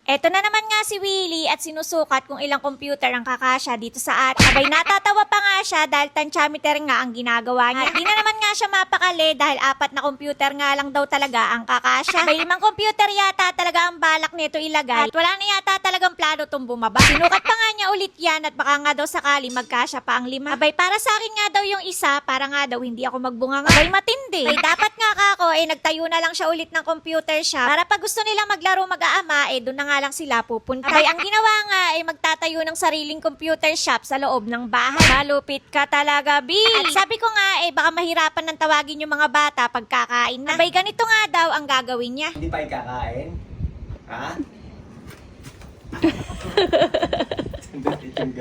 Eto na naman nga si Willie at sinusukat kung ilang computer ang kakasya dito sa atin. Abay natatawa pa nga siya dahil tansyameter nga ang ginagawa niya. At di na naman nga siya mapakali dahil 4 na computer nga lang daw talaga ang kakasya. May 5 computer yata talaga ang balak nito ilagay. At wala na yata talagang plano tong bumaba. Sinukat pa nga niya ulit yan at baka nga daw sakali magkasya pa ang 5. Abay para sa akin nga daw yung isa para nga daw hindi ako magbunga nga. Abay matindi. Abay dapat nga kako nagtayo na lang siya ulit ng computer shop para pag gusto nilang maglaro mag-aama doon na nga lang sila pupunta. Abay, ang ginawa nga ay magtatayo ng sariling computer shop sa loob ng bahay. Malupit ka talaga, B. At sabi ko nga baka mahirapan ng tawagin yung mga bata pagkakain na. Abay, ganito nga daw ang gagawin niya. Hindi pa ikakain? Ha?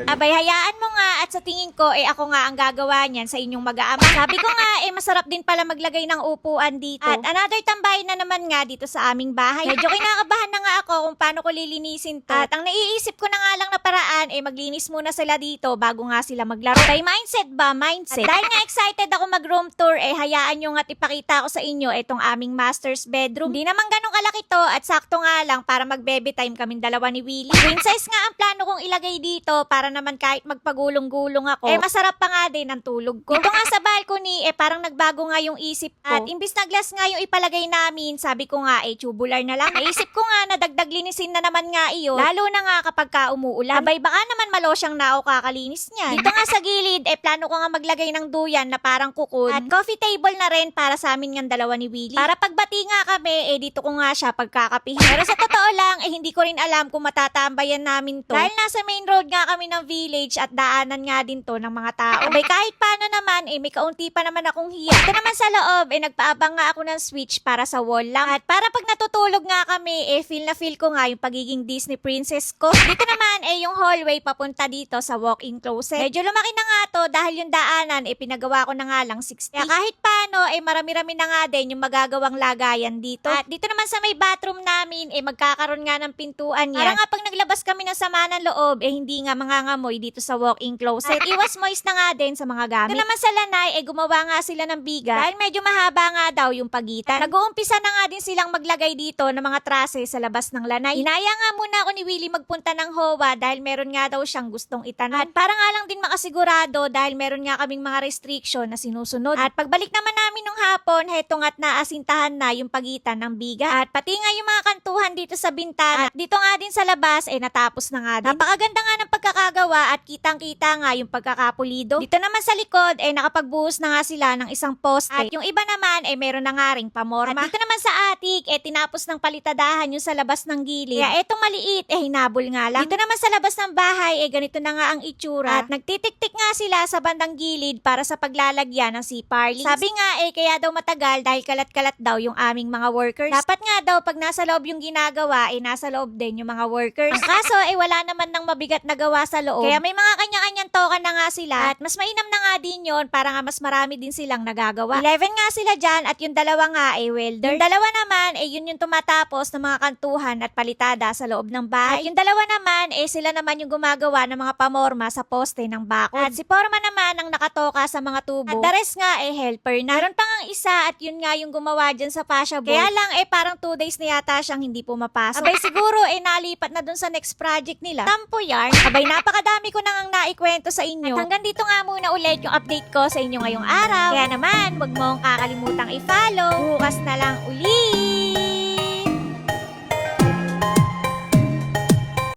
Abay, hayaan mo nga at sa tingin ko ako nga ang gagawa niyan sa inyong mag-aama. Sabi ko nga masarap din pala maglagay ng upuan dito. At another tambay na naman nga dito sa aming bahay. Medyo kinakabahan na nga ako kung paano ko lilinisin to. At ang naiisip ko na nga lang na paraan maglinis muna sila dito bago nga sila maglaro. Kay mindset ba? Mindset. At dahil nga excited ako mag-room tour hayaan nyo nga't ipakita ko sa inyo itong aming master's bedroom. Di naman ganun kalaki to at sakto nga lang para mag-baby time kaming dalawa ni Willie. Queen size nga ang plano kong ilagay dito para naman kahit magpagulong-gulong ako, masarap pa nga din ang tulog ko. Dito nga sa balcony, parang nagbago nga yung isip ko. At imbis na glass nga yung ipalagay namin, sabi ko nga, tubular na lang. Naisip ko nga na dagdag linisin na naman nga iyon, lalo na nga kapag ka umuulan. Abay, baka naman malosyang na ako kakalinis niyan. Dito nga sa gilid, plano ko nga maglagay ng duyan na parang kukun. At coffee table na rin para sa amin ng dalawa ni Willie. Para pagbati nga kami, dito ko nga siya pagkakapihin. Pero sa totoo lang, hindi ko rin alam kung matatambayan namin to. Dahil nasa main road nga kami ng village at daanan nga din to ng mga tao. Abay, kahit paano naman, may kaunti pa naman akong hiya. Ito naman sa loob, nagpaabang nga ako ng switch para sa wall lang. At para pag natutulog nga kami, feel na feel ko nga yung pagiging Disney princess ko. Dito naman, yung hallway papunta dito sa walk-in closet. Medyo lumaki na nga to dahil yung daanan, pinagawa ko na nga lang 60. Kaya kahit paano, marami-rami na nga din yung magagawang lagayan dito. At dito naman sa may bathroom namin, magkakaroon nga ng pintuan yan. Para nga pag naglabas kami ng sama ng loob, hindi nga mangangamoy dito sa walk-in closet. At iwas moist na nga din sa mga gamit. Ito naman sa lanay, gumawa nga sila ng biga dahil medyo mahaba nga daw yung pagitan. Nag-uumpisa na nga din silang maglagay dito ng mga trase sa labas ng lanay. Hinaya nga muna ako ni Willie magpunta ng HOA dahil meron nga daw siyang gustong itanim. At para nga lang din makasigurado dahil meron nga kaming mga restriction na sinusunod. At pagbalik naman namin nung hapon, heto nga't naasintahan na yung pagitan ng biga. At pati nga yung mga kantuhan dito sa bintana. At dito nga din sa labas, natapos na nga din. Napakaganda nga ng pagkakagawa at kitang-kita nga yung pagkakapulido. Dito naman sa likod, nakapagbuhos na nga sila ng isang poste. At yung iba naman, meron na nga ring pamorma. At dito naman sa attic, tinapos ng palitadahan yung sa labas ng gilid. Kaya etong maliit, hinabol nga lang. Dito naman sa labas ng bahay, ganito na nga ang itsura. At nagtitik-tik nga sila sa bandang gilid para sa paglalagyan ng C-Parley. Sabi nga, kaya daw matagal dahil kalat-kalat daw yung aming mga workers. Dapat nga daw, pag nasa loob yung ginagawa, nasa loob din yung mga workers. Ang kaso, wala naman ng mabigat na gawa sa loob. Kaya may mga kanya-kanyang token na nga sila. At mas mainam na nga din yun para nga mas marami din silang nagagawa. 11 nga sila dyan at yung dalawa nga welder. Yung dalawa naman, yun yung tumatapos ng mga kantuhan at palitada sa loob ng bahay. At yung dalawa naman, sila naman yung gumagawa ng mga pamorma sa poste ng bakod. At si Porma naman ang nakatoka sa mga tubo. At the rest nga, helper na. Meron pa nga isa at yun nga yung gumawa dyan sa fascia board. Kaya lang, parang 2 days na yata siyang hindi pumapasok. Abay, siguro, nalipat na dun sa next project nila. Tampo yarn. Abay, napakadami ko nang naikwento sa inyo. At hanggang dito nga muna ulit yung update ko sa inyo ngayong araw. Kaya naman, huwag mong kakalimutang i-follow. Bukas na lang ulit.